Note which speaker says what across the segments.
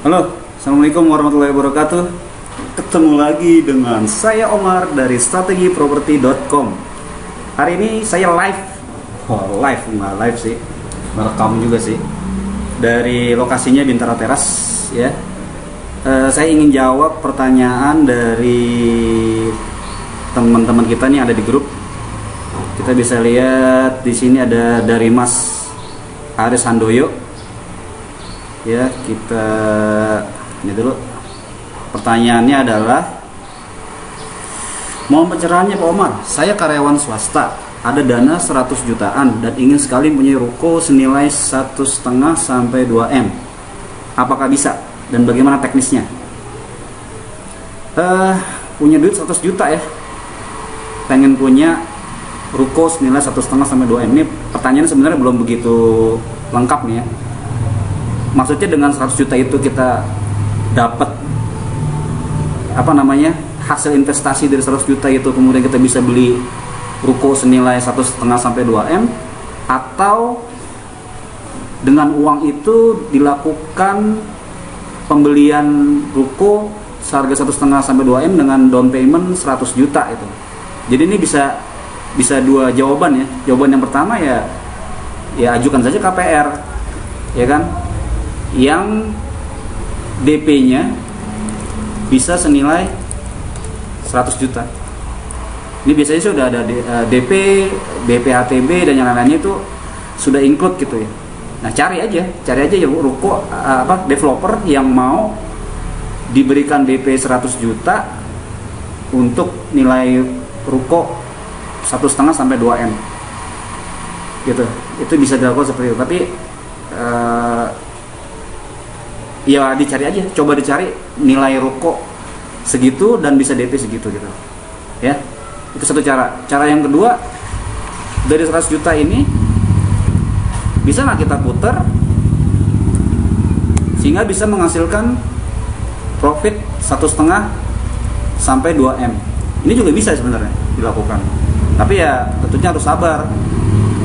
Speaker 1: Halo, Assalamualaikum warahmatullahi wabarakatuh. Ketemu lagi dengan saya Omar dari strategiproperty.com. Hari ini saya live. Live, nggak live sih, merekam juga sih. Dari lokasinya Bintara Teras ya. Saya ingin jawab pertanyaan dari teman-teman kita nih, ada di grup. Kita bisa lihat di sini ada dari Mas Aris Handoyo. Ya, kita ini dulu. Pertanyaannya adalah, mohon pencerahannya Pak Omar. Saya karyawan swasta, ada dana 100 jutaan dan ingin sekali punya ruko senilai 1,5 sampai 2 M. Apakah bisa dan bagaimana teknisnya? Punya duit 100 juta ya, pengen punya ruko senilai 1,5 sampai 2 M. Ini pertanyaan sebenarnya belum begitu lengkap nih ya. Maksudnya dengan 100 juta itu kita dapat hasil investasi dari 100 juta itu, kemudian kita bisa beli ruko senilai 1,5 sampai 2 M, atau dengan uang itu dilakukan pembelian ruko seharga 1,5 sampai 2 M dengan down payment 100 juta itu. Jadi ini bisa dua jawaban ya. Jawaban yang pertama ya ajukan saja KPR, ya kan? Yang DP-nya bisa senilai 100 juta. Ini biasanya sudah ada DP, BPHTB dan yang lainnya itu sudah include gitu ya. Nah, cari aja ya ruko developer yang mau diberikan DP 100 juta untuk nilai ruko 1,5 sampai 2 M. Gitu. Itu bisa dilakukan seperti itu. Tapi ya dicari aja, coba dicari nilai ruko segitu dan bisa DP segitu gitu ya. Itu satu cara. Cara yang kedua, dari 100 juta ini bisa nggak kita putar sehingga bisa menghasilkan profit 1,5 sampai 2 M. Ini juga bisa sebenarnya dilakukan, tapi ya tentunya harus sabar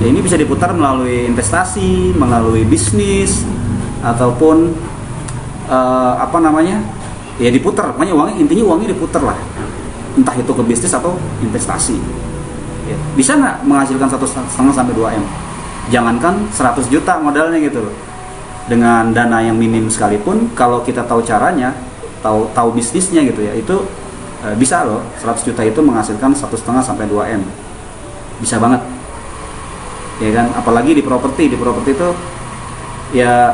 Speaker 1: ya. Ini bisa diputar melalui investasi, melalui bisnis, ataupun ya diputar, pokoknya intinya uangnya diputar lah, entah itu ke bisnis atau investasi ya. Bisa nggak menghasilkan 1,5 sampai 2 M? Jangankan 100 juta modalnya gitu loh, dengan dana yang minim sekalipun, kalau kita tahu caranya, tahu bisnisnya gitu ya, itu bisa loh. 100 juta itu menghasilkan 1,5 sampai 2 M, bisa banget ya kan. Apalagi di properti itu ya,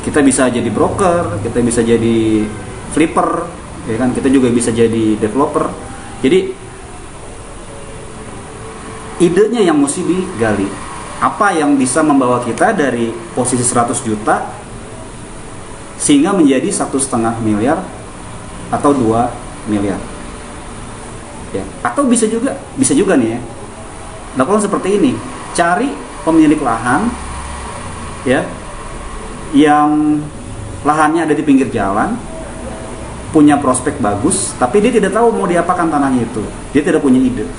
Speaker 1: kita bisa jadi broker, kita bisa jadi flipper, ya kan. Kita juga bisa jadi developer. Jadi idenya yang mesti digali. Apa yang bisa membawa kita dari posisi 100 juta sehingga menjadi 1,5 miliar atau 2 miliar. Ya. Atau bisa juga nih ya, lakukan seperti ini. Cari pemilik lahan ya, yang lahannya ada di pinggir jalan, punya prospek bagus, tapi dia tidak tahu mau diapakan tanahnya itu, dia tidak punya ide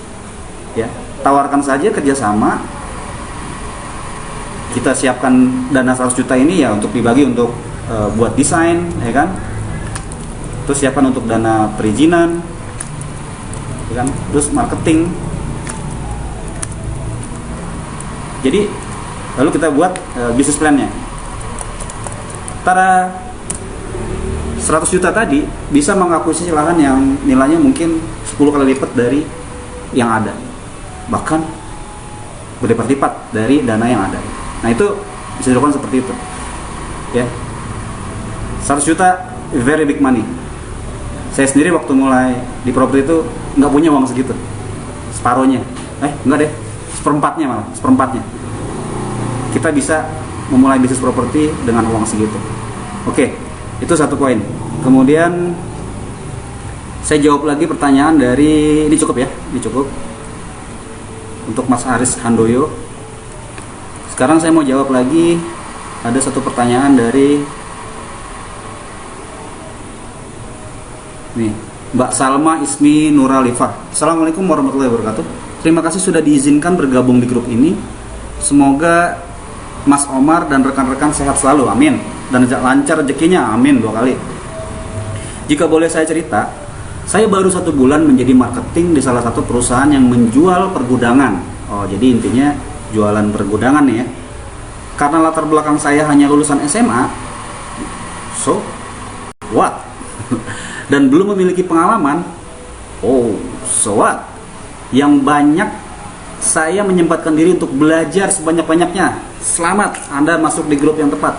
Speaker 1: ya. Tawarkan saja kerjasama, kita siapkan dana 100 juta ini ya untuk dibagi untuk buat desain ya kan, terus siapkan untuk dana perizinan ya kan, terus marketing. Jadi lalu kita buat bisnis plan-nya. Antara 100 juta tadi bisa mengakuisisi lahan yang nilainya mungkin 10 kali lipat dari yang ada, bahkan berlipat-lipat dari dana yang ada. Nah, itu bisa dilakukan seperti itu ya. 100 juta very big money. Saya sendiri waktu mulai di properti itu nggak punya uang segitu, separohnya, enggak deh, seperempatnya kita bisa memulai bisnis properti dengan uang segitu. Oke, itu satu poin. Kemudian saya jawab lagi pertanyaan dari, ini cukup ya, ini cukup untuk Mas Aris Handoyo. Sekarang saya mau jawab lagi, ada satu pertanyaan dari nih, Mbak Salma Ismi Nuralifah. Assalamualaikum warahmatullahi wabarakatuh. Terima kasih sudah diizinkan bergabung di grup ini. Semoga Mas Omar dan rekan-rekan sehat selalu, amin. Dan lancar rezekinya, amin 2 kali. Jika boleh saya cerita, saya baru 1 bulan menjadi marketing di salah satu perusahaan yang menjual pergudangan. Oh, jadi intinya jualan pergudangan nih ya. Karena latar belakang saya hanya lulusan SMA, so what? Dan belum memiliki pengalaman, oh so what? Yang banyak saya menyempatkan diri untuk belajar sebanyak-banyaknya. Selamat, Anda masuk di grup yang tepat.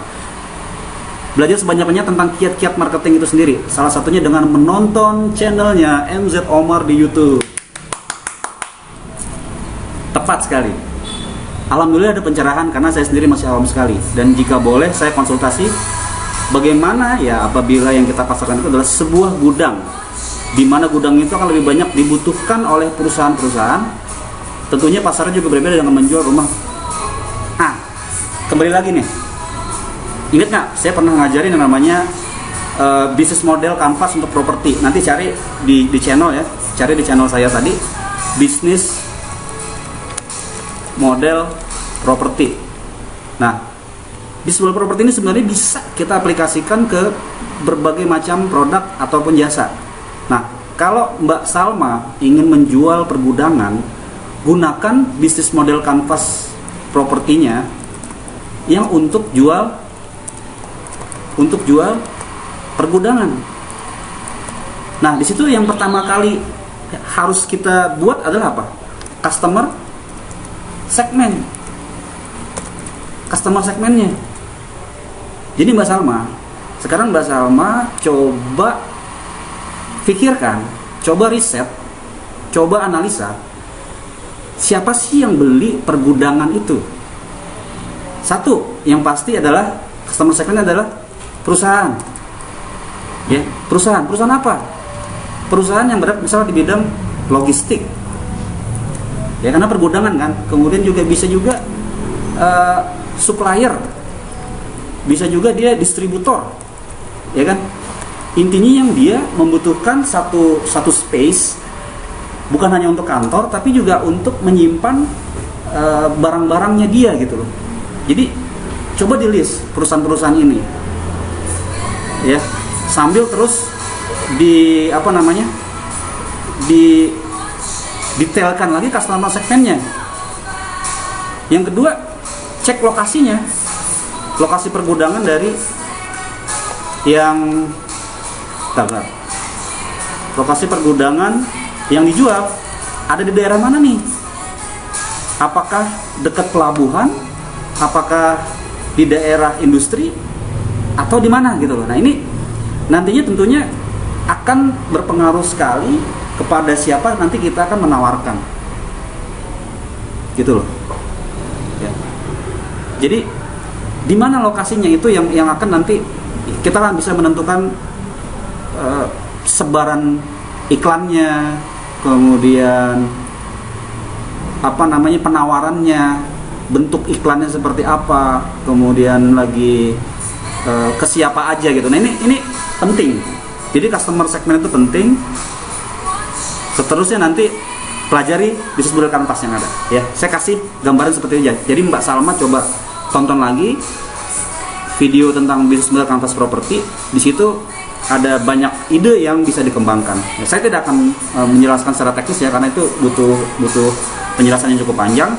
Speaker 1: Belajar sebanyak-banyaknya tentang kiat-kiat marketing itu sendiri. Salah satunya dengan menonton channelnya MZ Omar di YouTube. Tepat sekali. Alhamdulillah ada pencerahan karena saya sendiri masih awam sekali. Dan jika boleh saya konsultasi bagaimana ya apabila yang kita pasarkan itu adalah sebuah gudang, di mana gudang itu akan lebih banyak dibutuhkan oleh perusahaan-perusahaan. Tentunya pasarnya juga berbeda dengan menjual rumah. Kembali lagi nih, ingat nggak? Saya pernah ngajarin yang namanya bisnis model kanvas untuk properti. Nanti cari di channel ya, cari di channel saya tadi, bisnis model properti. Nah, bisnis model properti ini sebenarnya bisa kita aplikasikan ke berbagai macam produk ataupun jasa. Nah, kalau Mbak Salma ingin menjual pergudangan, gunakan bisnis model kanvas propertinya yang untuk jual pergudangan. Nah, di situ yang pertama kali harus kita buat adalah apa? Customer segmennya. Jadi Mbak Salma, sekarang Mbak Salma coba pikirkan, coba riset, coba analisa, siapa sih yang beli pergudangan itu? Satu, yang pasti adalah customer segment adalah perusahaan. Ya, perusahaan apa? Perusahaan yang berada misalnya di bidang logistik. Ya, karena pergudangan kan. Kemudian juga bisa juga supplier. Bisa juga dia distributor. Ya kan? Intinya yang dia membutuhkan satu space bukan hanya untuk kantor tapi juga untuk menyimpan barang-barangnya dia gitu loh. Jadi coba di list perusahaan-perusahaan ini, ya, sambil terus detailkan lagi customer segmennya. Yang kedua, cek lokasinya, lokasi pergudangan dari yang lokasi pergudangan yang dijual ada di daerah mana nih? Apakah dekat pelabuhan? Apakah di daerah industri atau di mana gitu loh. Nah, ini nantinya tentunya akan berpengaruh sekali kepada siapa nanti kita akan menawarkan. Gitu loh. Ya. Jadi di mana lokasinya itu yang akan nanti kita kan bisa menentukan sebaran iklannya, kemudian penawarannya, bentuk iklannya seperti apa, kemudian lagi ke siapa aja gitu. Nah, ini penting. Jadi customer segment itu penting. Seterusnya nanti pelajari bisnis model kanvas yang ada. Ya, saya kasih gambaran seperti itu. Jadi Mbak Salma coba tonton lagi video tentang bisnis model kanvas properti. Di situ ada banyak ide yang bisa dikembangkan. Ya, saya tidak akan menjelaskan secara teknis ya, karena itu butuh penjelasan yang cukup panjang.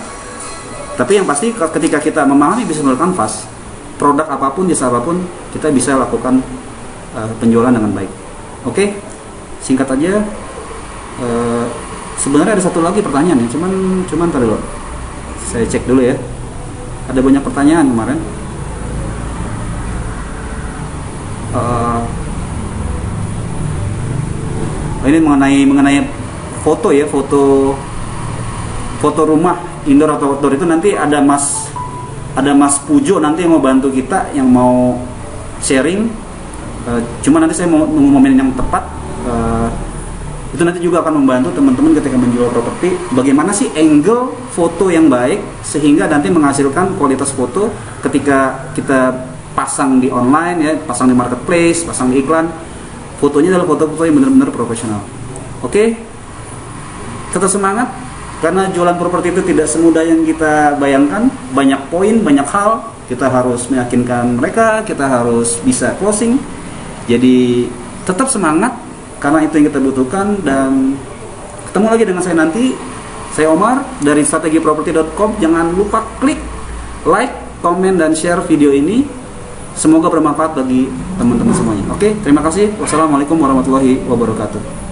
Speaker 1: Tapi yang pasti ketika kita memahami bisnis model kanvas, produk apapun, jasa apapun, kita bisa lakukan penjualan dengan baik. Oke, singkat aja. Sebenarnya ada satu lagi pertanyaan ya, cuman tadi dulu. Saya cek dulu ya. Ada banyak pertanyaan kemarin. Ini mengenai foto ya, foto rumah indoor atau outdoor itu nanti ada Mas Pujo nanti yang mau bantu kita, yang mau sharing. Cuma nanti saya mau nunggu momen yang tepat. Itu nanti juga akan membantu teman-teman ketika menjual properti, bagaimana sih angle foto yang baik sehingga nanti menghasilkan kualitas foto ketika kita pasang di online ya, pasang di marketplace, pasang di iklan. Fotonya adalah foto-foto yang benar-benar profesional. Oke? Tetap semangat. Karena jualan properti itu tidak semudah yang kita bayangkan, banyak poin, banyak hal, kita harus meyakinkan mereka, kita harus bisa closing. Jadi tetap semangat, karena itu yang kita butuhkan. Dan ketemu lagi dengan saya nanti. Saya Omar dari strategiproperty.com. Jangan lupa klik like, komen, dan share video ini. Semoga bermanfaat bagi teman-teman semuanya. Oke, terima kasih. Wassalamualaikum warahmatullahi wabarakatuh.